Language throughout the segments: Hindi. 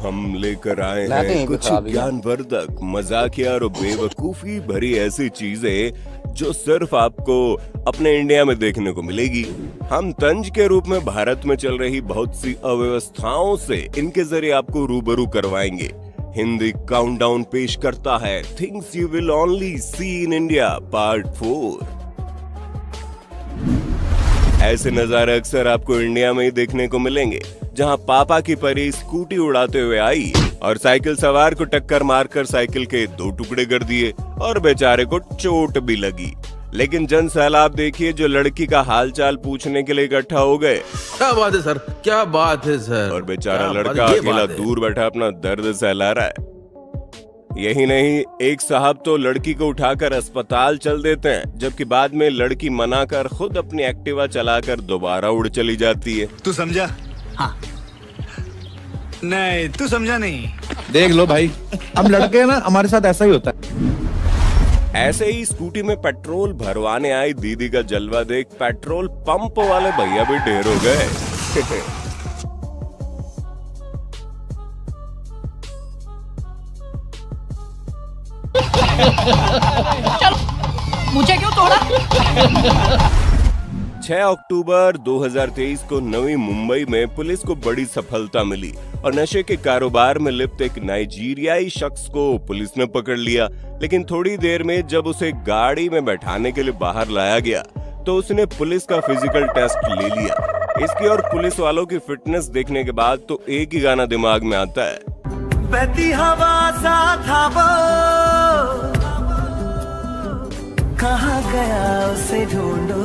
हम लेकर आए हैं कुछ ज्ञानवर्धक, मजाकिया और बेवकूफी भरी ऐसी चीजें जो सिर्फ आपको अपने इंडिया में देखने को मिलेगी। हम तंज के रूप में भारत में चल रही बहुत सी अव्यवस्थाओं से इनके जरिए आपको रूबरू करवाएंगे। हिंदी काउंटडाउन पेश करता है things you will only see in India part 4। ऐसे नजारे अक्सर आपको इंडिया में ही देखने को मिलेंगे, जहां पापा की परी स्कूटी उड़ाते हुए आई और साइकिल सवार को टक्कर मारकर साइकिल के 2 टुकड़े कर दिए और बेचारे को चोट भी लगी। लेकिन जन सैलाब देखिए जो लड़की का हालचाल पूछने के लिए इकट्ठा हो गए। क्या बात है सर, क्या बात है सर। और बेचारा लड़का अकेला दूर बैठा अपना दर्द सहला रहा है। यही नहीं, एक साहब तो लड़की को उठाकर अस्पताल चल देते हैं, जबकि बाद में लड़की मना कर खुद अपनी एक्टिवा चलाकर दोबारा उड़ चली जाती है। तू समझा? हाँ। नहीं, तू समझा नहीं। देख लो भाई, हम लड़के हैं ना, हमारे साथ ऐसा ही होता है। ऐसे ही स्कूटी में पेट्रोल भरवाने आई दीदी का जलवा देख पेट्रोल पंप वाले भैया भी ढेर हो गए। मुझे क्यों तोड़ा? 6 अक्टूबर 2023 को नवी मुंबई में पुलिस को बड़ी सफलता मिली और नशे के कारोबार में लिप्त एक नाइजीरियाई शख्स को पुलिस ने पकड़ लिया। लेकिन थोड़ी देर में जब उसे गाड़ी में बैठाने के लिए बाहर लाया गया तो उसने पुलिस का फिजिकल टेस्ट ले लिया। इसकी और पुलिस वालों की फिटनेस देखने के बाद तो एक ही गाना दिमाग में आता है, बहती हवा सा था वो, कहाँ गया उसे ढूंढो।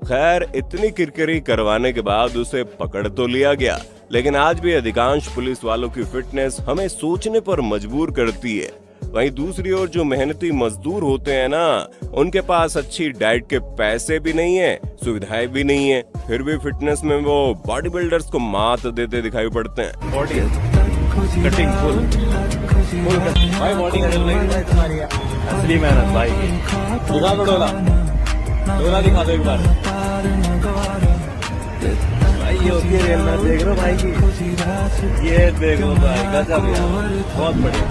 खैर, इतनी किरकिरी करवाने के बाद उसे पकड़ तो लिया गया, लेकिन आज भी अधिकांश पुलिस वालों की फिटनेस हमें सोचने पर मजबूर करती है। वहीं दूसरी ओर जो मेहनती मजदूर होते हैं ना, उनके पास अच्छी डाइट के पैसे भी नहीं है, सुविधाएं भी नहीं है, फिर भी फिटनेस में वो बॉडी बिल्डर्स को मात देते दिखाई पड़ते हैं। बॉडी कटिंग फुल भाई, बॉडी असली मेहनत भाई। दिखा दो डोला, डोला दिखा दो एक बार भाई। ये होती है रियल में, देख रहे हो भाई की, ये देखो भाई, गजब यार, बहुत बढ़िया।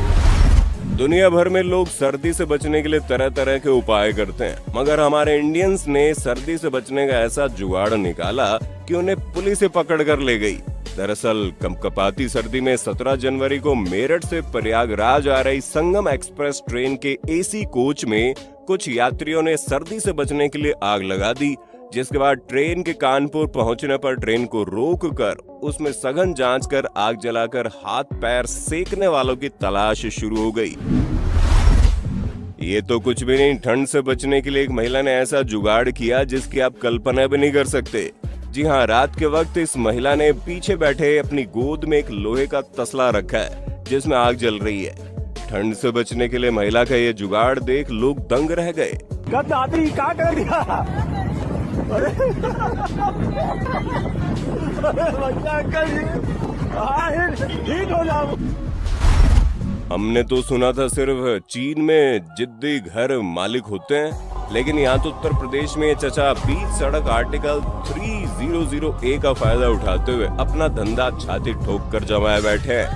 दुनिया भर में लोग सर्दी से बचने के लिए तरह तरह के उपाय करते हैं, मगर हमारे इंडियंस ने सर्दी से बचने का ऐसा जुगाड़ निकाला कि उन्हें पुलिस पकड़ कर ले गई। दरअसल कंपकपाती सर्दी में 17 जनवरी को मेरठ से प्रयागराज आ रही संगम एक्सप्रेस ट्रेन के एसी कोच में कुछ यात्रियों ने सर्दी से बचने के लिए आग लगा दी, जिसके बाद ट्रेन के कानपुर पहुंचने पर ट्रेन को रोककर उसमें सघन जांच कर आग जलाकर हाथ पैर सेकने वालों की तलाश शुरू हो गई। ये तो कुछ भी नहीं, ठंड से बचने के लिए एक महिला ने ऐसा जुगाड़ किया जिसकी आप कल्पना भी नहीं कर सकते। जी हाँ, रात के वक्त इस महिला ने पीछे बैठे अपनी गोद में एक लोहे का तसला रखा है जिसमें आग जल रही है। ठंड से बचने के लिए महिला का ये जुगाड़ देख लोग दंग रह गए। दादी क्या कर दिया? अरे हिट हो जाओ। हमने तो सुना था सिर्फ चीन में जिद्दी घर मालिक होते हैं, लेकिन यहाँ तो उत्तर प्रदेश में चचा बीच सड़क आर्टिकल 3001 का फायदा उठाते हुए अपना धंधा छाती ठोक कर जमाए बैठे हैं।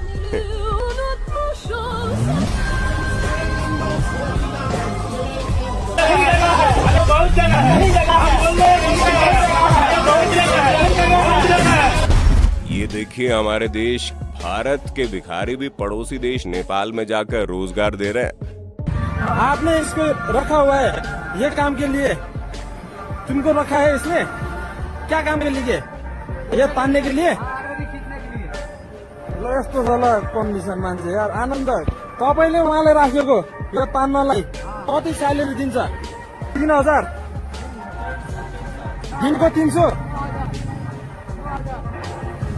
ये देखिए, हमारे देश भारत के भिखारी भी पड़ोसी देश नेपाल में जाकर रोजगार दे रहे हैं। आपने इसको रखा हुआ है ये काम के लिए, तुमको रखा है इसने क्या काम के लिए? ये तान्ने के लिए। ल यस्तो छ ल कन्डिसन मान्छे यार। आनन्द, तपाईँले उहाँलाई राखेको यो तान्नलाई कति स्यालेरी दिन्छ? 3000 दिनको 300,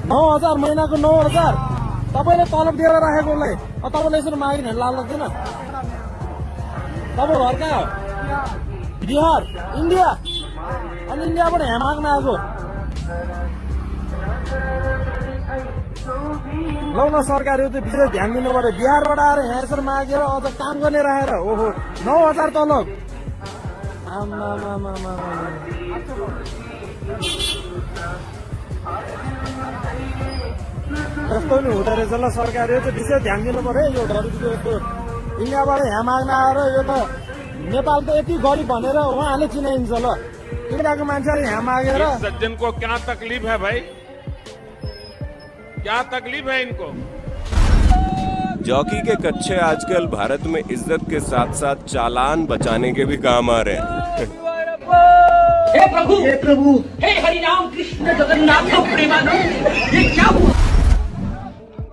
9000 महिनाको 9000। तपाईँले तलब दिएर राखेको उसलाई तपाईँले यसरी माग्ने भने लाल लाग्दैन? तपाईँ घर कहाँ हो? बिहार, इन्डिया। अनि इन्डियाबाट यहाँ माग्न आएको। लौ न सरकारले त्यो विशेष ध्यान दिनु पर्यो। बिहारबाट आएर यहाँ यसरी मागेर अझ काम गर्ने राखेर ओहो 9000 तलब। यस्तो नि हुँदो रहेछ ल सरकारले चाहिँ विशेष ध्यान दिनु पर्यो यो धरतीको इन्डियाबाट यहाँ माग्न आएर यो त नेपाल त यति गरिब भनेर उहाँले चिनाइन्छ ल इन्डियाको मान्छेले यहाँ मागेर सज्जन को क्या तकलीफ है भाई, क्या तकलीफ है इनको? जॉकी के कच्चे आजकल भारत में इज्जत के साथ साथ चालान बचाने के भी काम आ रहे हैं। हे प्रभु हे हरिनाम कृष्ण जगन्नाथ प्रेमानंद, ये क्या हुआ?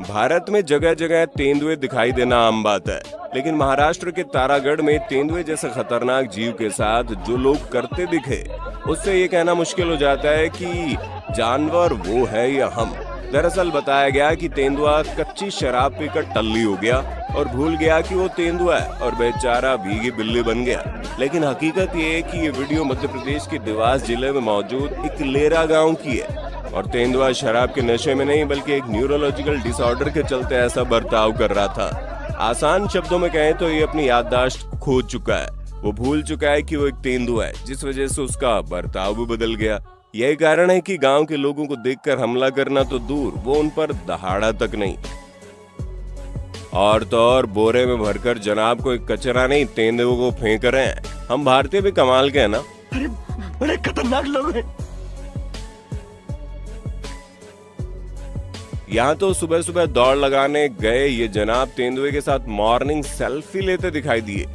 भारत में जगह जगह तेंदुए दिखाई देना आम बात है, लेकिन महाराष्ट्र के तारागढ़ में तेंदुए जैसे खतरनाक जीव के साथ जो लोग करते दिखे, उससे ये कहना मुश्किल हो जाता है कि जानवर वो है या हम। दरअसल बताया गया कि तेंदुआ कच्ची शराब पीकर टल्ली हो गया और भूल गया कि वो तेंदुआ है और बेचारा भीगी बिल्ली बन गया। लेकिन हकीकत ये है कि ये वीडियो मध्य प्रदेश के देवास जिले में मौजूद एक लेरा गांव की है और तेंदुआ शराब के नशे में नहीं बल्कि एक न्यूरोलॉजिकल डिसऑर्डर के चलते ऐसा बर्ताव कर रहा था। आसान शब्दों में कहें तो ये अपनी याददाश्त खो चुका है। वो भूल चुका है कि वो एक तेंदुआ है, जिस वजह से उसका बर्ताव भी बदल गया। यही कारण है कि गांव के लोगों को देखकर हमला करना तो दूर, वो उन पर दहाड़ा तक नहीं। और तो और बोरे में भरकर जनाब कोई कचरा नहीं तेंदुओं को फेंक रहे हैं। हम भारतीय भी कमाल के हैं ना। अरे बड़े खतरनाक लोग हैं। यहाँ तो सुबह सुबह दौड़ लगाने गए ये जनाब तेंदुए के साथ मॉर्निंग सेल्फी लेते दिखाई दिए।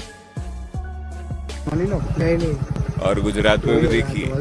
और गुजरात में भी देखिए।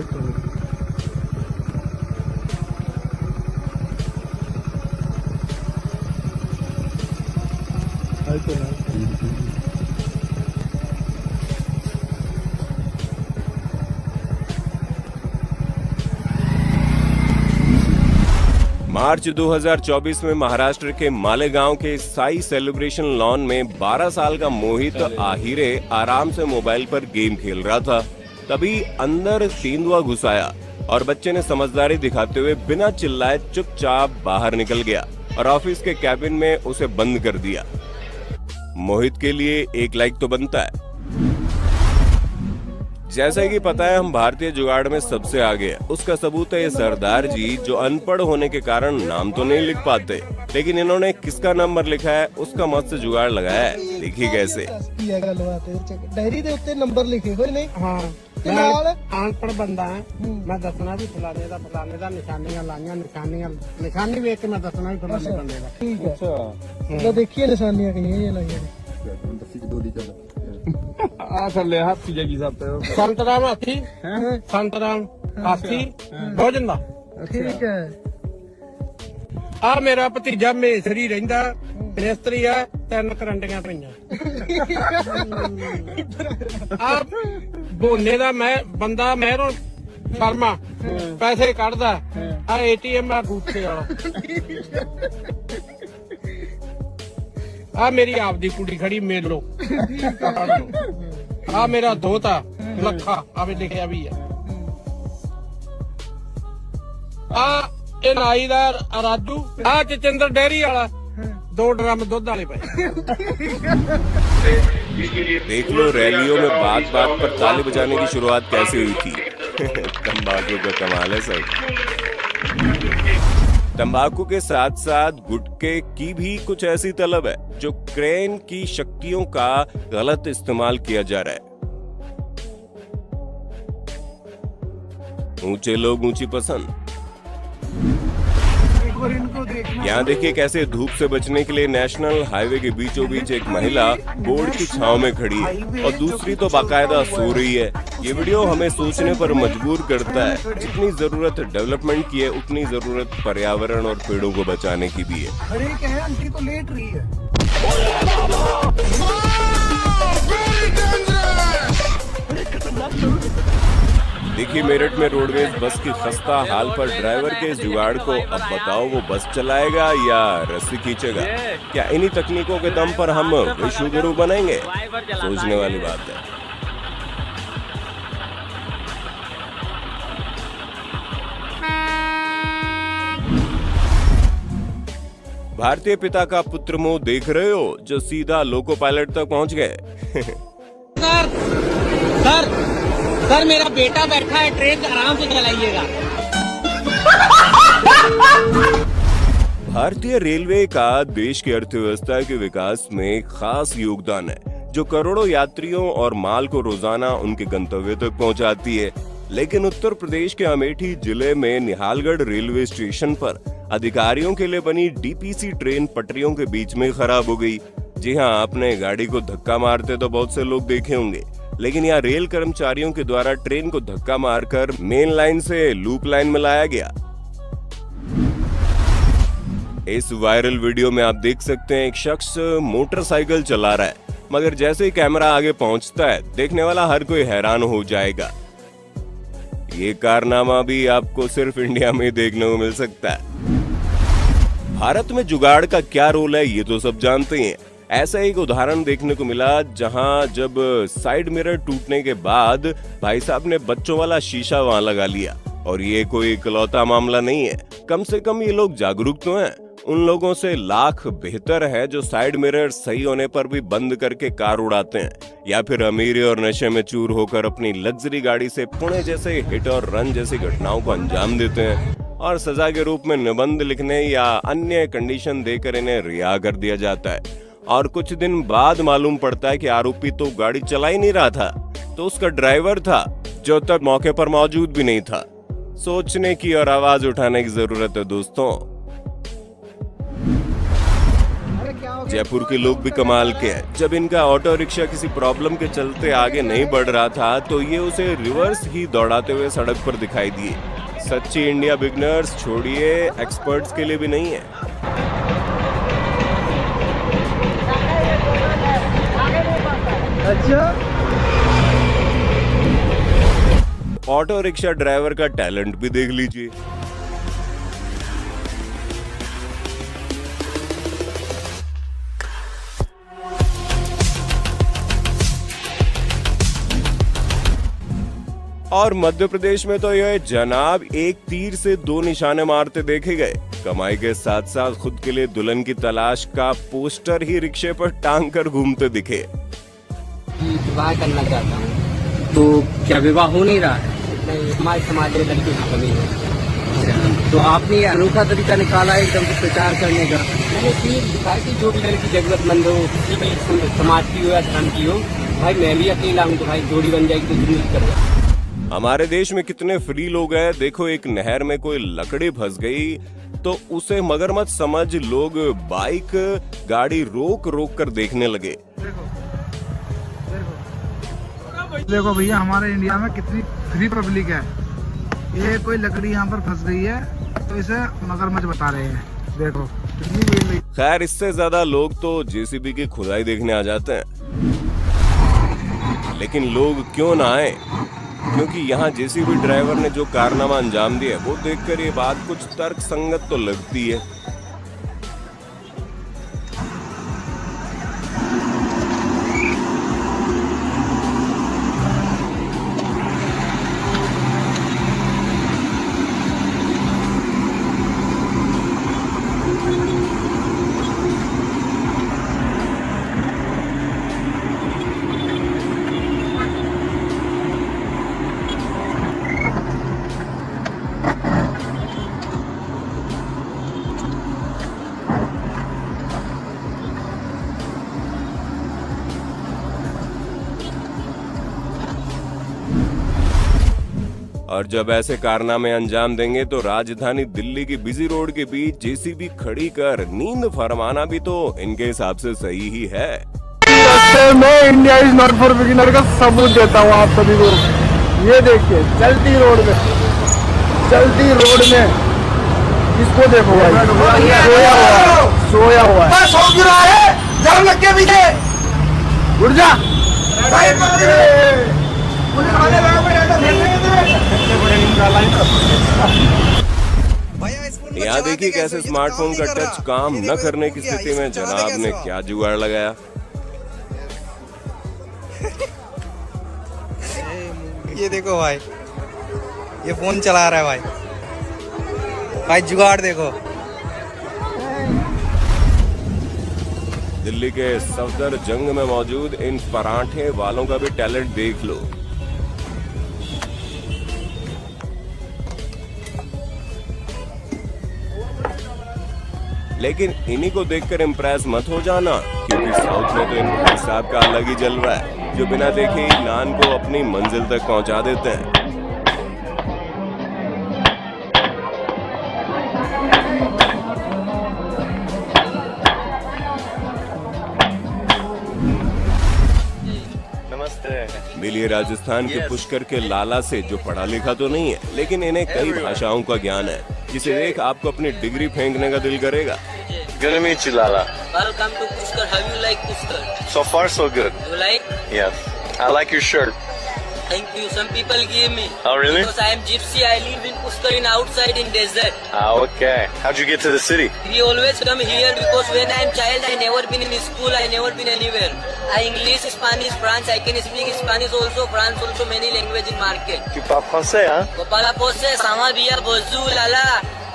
मार्च 2024 में महाराष्ट्र के मालेगांव के साई सेलिब्रेशन लॉन में 12 साल का मोहित आहिरे आराम से मोबाइल पर गेम खेल रहा था। तभी अंदर तेंदुआ घुस आया और बच्चे ने समझदारी दिखाते हुए बिना चिल्लाए चुपचाप बाहर निकल गया और ऑफिस के कैबिन में उसे बंद कर दिया। मोहित के लिए एक लाइक तो बनता है। जैसा कि पता है हम भारतीय जुगाड़ में सबसे आगे है। उसका सबूत है ये सरदार जी जो अनपढ़ होने के कारण नाम तो नहीं लिख पाते, लेकिन इन्होंने किसका नंबर लिखा है उसका मस्त जुगाड़ लगाया है। देखिए कैसे। डायरी दे उत्ते नंबर लिखे कोई नहीं। हाँ अनपढ़ बंदा है, मैं दसना भी फलाने दा निशानियां लाइयां निशानी वेख के मैं दसना भी फलाने बंदे दा। ठीक है तो देखिए निशानियां कहीं ये लाइयां संतराम हाथी संतराम हाथी भोजन दा। ठीक है आ मेरा भतीजा मेसरी रहिंदा मिस्त्री है, 3 करंटियां पईयां। आ बोने दा मैं बंदा महरों शर्मा पैसे कढ़दा। आ ATM आ गूठे वाला। आ मेरी आपदी कुड़ी खड़ी मेलो। आ मेरा दोता लखा आवे लिखिया भी है। आ ਇਹ ਨਾਈ ਦਾ ਰਾਜੂ। ਆ ਚਚਿੰਦਰ ਡੈਰੀ ਵਾਲਾ 2 ड्रम दूध वाले पे। देख लो रैलियों में बात बात पर ताली बजाने की शुरुआत कैसे हुई थी। तंबाकू का कमाल है सर। तंबाकू के साथ साथ गुटखे की भी कुछ ऐसी तलब है जो क्रेन की शक्तियों का गलत इस्तेमाल किया जा रहा है। ऊंचे लोग ऊंची पसंद। यहाँ देखिए कैसे धूप से बचने के लिए नेशनल हाईवे के बीचों बीच एक महिला बोर्ड की छांव में खड़ी है और दूसरी तो बाकायदा सो रही है। ये वीडियो हमें सोचने पर मजबूर करता है। जितनी जरूरत डेवलपमेंट की है उतनी जरूरत पर्यावरण और पेड़ों को बचाने की भी है। अरे क्या है आंटी तो लेट रही है। देखिए मेरठ में रोडवेज बस की खस्ता हाल पर ड्राइवर के इस जुगाड़ को अब बताओ वो बस चलाएगा या रस्सी खींचेगा। क्या इन्हीं तकनीकों के दम पर हम विश्व गुरु बनेंगे? सोचने वाली बात है। भारतीय पिता का पुत्र मुंह देख रहे हो जो सीधा लोको पायलट तक पहुंच गए। सर मेरा बेटा बैठा है, ट्रेन आराम से चलाइएगा। भारतीय रेलवे का देश की अर्थव्यवस्था के विकास में खास योगदान है, जो करोड़ों यात्रियों और माल को रोजाना उनके गंतव्य तक पहुंचाती है। लेकिन उत्तर प्रदेश के अमेठी जिले में निहालगढ़ रेलवे स्टेशन पर अधिकारियों के लिए बनी डीपीसी ट्रेन पटरियों के बीच में खराब हो गई। जी हाँ, आपने गाड़ी को धक्का मारते तो बहुत से लोग देखे होंगे, लेकिन यहाँ रेल कर्मचारियों के द्वारा ट्रेन को धक्का मारकर मेन लाइन से लूप लाइन में लाया गया। इस वायरल वीडियो में आप देख सकते हैं एक शख्स मोटरसाइकिल चला रहा है, मगर जैसे ही कैमरा आगे पहुंचता है देखने वाला हर कोई हैरान हो जाएगा। ये कारनामा भी आपको सिर्फ इंडिया में देखने को मिल सकता है। भारत में जुगाड़ का क्या रोल है ये तो सब जानते हैं। ऐसा एक उदाहरण देखने को मिला जहां जब साइड मिरर टूटने के बाद भाई साहब ने बच्चों वाला शीशा वहां लगा लिया। और ये कोई इकलौता मामला नहीं है, कम से कम ये लोग जागरूक तो हैं। उन लोगों से लाख बेहतर है जो साइड मिरर सही होने पर भी बंद करके कार उड़ाते हैं, या फिर अमीरी और नशे में चूर होकर अपनी लग्जरी गाड़ी से पुणे जैसे हिट और रन जैसी घटनाओं को अंजाम देते हैं और सजा के रूप में निबंध लिखने या अन्य कंडीशन देकर इन्हें रिहा कर दिया जाता है। और कुछ दिन बाद मालूम पड़ता है कि आरोपी तो गाड़ी चला ही नहीं रहा था, तो उसका ड्राइवर था जो तब मौके पर मौजूद भी नहीं था। सोचने की और आवाज उठाने की जरूरत है दोस्तों। जयपुर के लोग भी कमाल के हैं। जब इनका ऑटो रिक्शा किसी प्रॉब्लम के चलते आगे नहीं बढ़ रहा था तो ये उसे रिवर्स ही दौड़ाते हुए सड़क पर दिखाई दिए। सच्ची इंडिया बिगनर्स छोड़िए, एक्सपर्ट्स के लिए भी नहीं है। अच्छा, ऑटो रिक्शा ड्राइवर का टैलेंट भी देख लीजिए। और मध्य प्रदेश में तो यह जनाब एक तीर से दो निशाने मारते देखे गए। कमाई के साथ साथ खुद के लिए दुल्हन की तलाश का पोस्टर ही रिक्शे पर टांग कर घूमते दिखे। विवाह करना चाहता हूँ। तो क्या विवाह हो नहीं रहा है? नहीं, हमारे समाज में लड़की की कमी है। तो आपने ये अनोखा तरीका निकाला है एकदम प्रचार करने का। मैंने दिखाया कि जो भी लड़की जरूरतमंद हो, किसी भी समाज की हो या धर्म की हो, भाई मैं भी अकेला हूँ तो भाई जोड़ी बन जाएगी तो जरूर कर। हमारे देश में कितने फ्री लोग हैं। देखो, एक नहर में कोई लकड़ी फंस गई तो उसे मगरमच्छ समझ लोग बाइक गाड़ी रोक रोक कर देखने लगे। देखो भैया, हमारे इंडिया में कितनी फ्री पब्लिक है। ये कोई लकड़ी यहाँ पर फंस गई है तो इसे मगरमच्छ बता रहे हैं। देखो कितनी भीड़। खैर, इससे ज्यादा लोग तो जेसीबी की खुदाई देखने आ जाते हैं। लेकिन लोग क्यों ना आए, क्योंकि यहाँ जेसीबी ड्राइवर ने जो कारनामा अंजाम दिया वो देखकर ये बात कुछ तर्क संगत तो लगती है। और जब ऐसे कारनामे अंजाम देंगे तो राजधानी दिल्ली की बिजी रोड के बीच जेसीबी खड़ी कर नींद फरमाना भी तो इनके हिसाब से सही ही है। मैं India is not for beginner का सबूत देता हूँ आप सभी को। ये देखिए, चलती रोड में इसको देखो भाई, सोया हुआ है। सो गिरा है, जाम लग के पीछे उठ जा। यहाँ देखिए कैसे स्मार्टफोन का टच काम न करने की स्थिति में जनाब ने क्या जुगाड़ लगाया। ये देखो भाई, ये फोन चला रहा है भाई जुगाड़ देखो। दिल्ली के सफदरजंग में मौजूद इन पराठे वालों का भी टैलेंट देख लो। लेकिन इन्हीं को देखकर इम्प्रेस मत हो जाना, क्योंकि साउथ में तो इन भाई साहब का अलग ही जलवा है, जो बिना देखे ही नान को अपनी मंजिल तक पहुंचा देते हैं। मिलिए राजस्थान के पुष्कर के लाला से, जो पढ़ा लिखा तो नहीं है लेकिन इन्हें कई भाषाओं का ज्ञान है, जिसे देख आपको अपनी डिग्री फेंकने का दिल करेगा। Good to meet you, Lala. Welcome to Pushkar. How you like Pushkar? So far, so good. You like? Yes. I like your shirt. Thank you. Some people give me. Oh, really? Because I am gypsy. I live in Pushkar in outside in desert. Ah, okay. How'd you get to the city? We always come here because when I am child, I never been in school. I never been anywhere. I English, Spanish, French. I can speak Spanish also, France also, many language in market. Tu parles français, hein? Gopala Pose, Sama Bia, Bozu, Lala.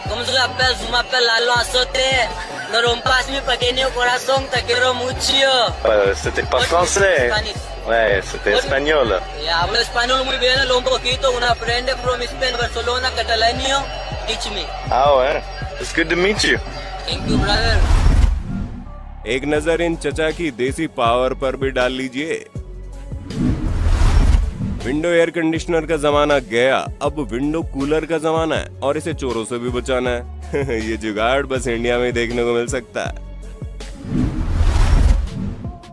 Como se appelle, Zuma appelle Lalo Asote. No rompas mi pequeño corazón, te quiero mucho. C'était pas français. Spanish. Ouais, c'était espagnol. Hablo español muy bien, un poquito. Una friend from Spain, Barcelona, Catalonia, teach me. Ah ouais. It's good to meet you. Thank you, brother. एक नजर इन चचा की देसी पावर पर भी डाल लीजिए। विंडो एयर कंडीशनर का जमाना गया, अब विंडो कूलर का जमाना है, और इसे चोरों से भी बचाना है। ये जुगाड़ बस इंडिया में देखने को मिल सकता है।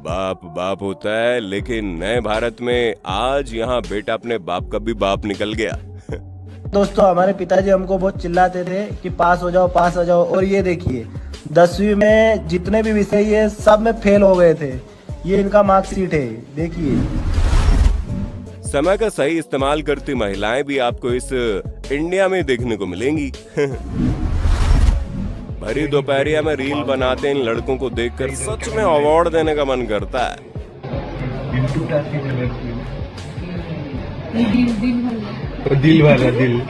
बाप बाप होता है, लेकिन नए भारत में आज यहाँ बेटा अपने बाप का भी बाप निकल गया। दोस्तों, हमारे पिताजी हमको बहुत चिल्लाते थे कि पास हो जाओ, पास हो जाओ, और ये देखिए 10वीं में जितने भी विषय है सब में फेल हो गए थे। ये इनका मार्कशीट है, देखिए। समय का सही इस्तेमाल करती महिलाएं भी आपको इस इंडिया में देखने को मिलेंगी। भरी दोपहरिया में रील बनाते इन लड़कों को देखकर सच में अवार्ड देने का मन करता है। दिल वाला दिल,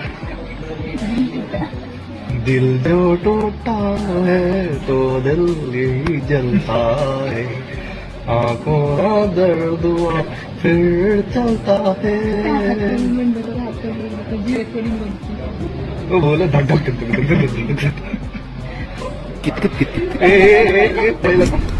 दिल जो टूटा है तो दिल ही जलता है, आंखों का दर्द हुआ फिर चलता है। वो बोले धक धक धक धक धक धक धक कित कित कित पहले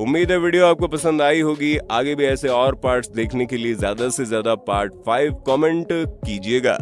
उम्मीद है वीडियो आपको पसंद आई होगी। आगे भी ऐसे और पार्ट्स देखने के लिए ज्यादा से ज्यादा पार्ट 5 कमेंट कीजिएगा।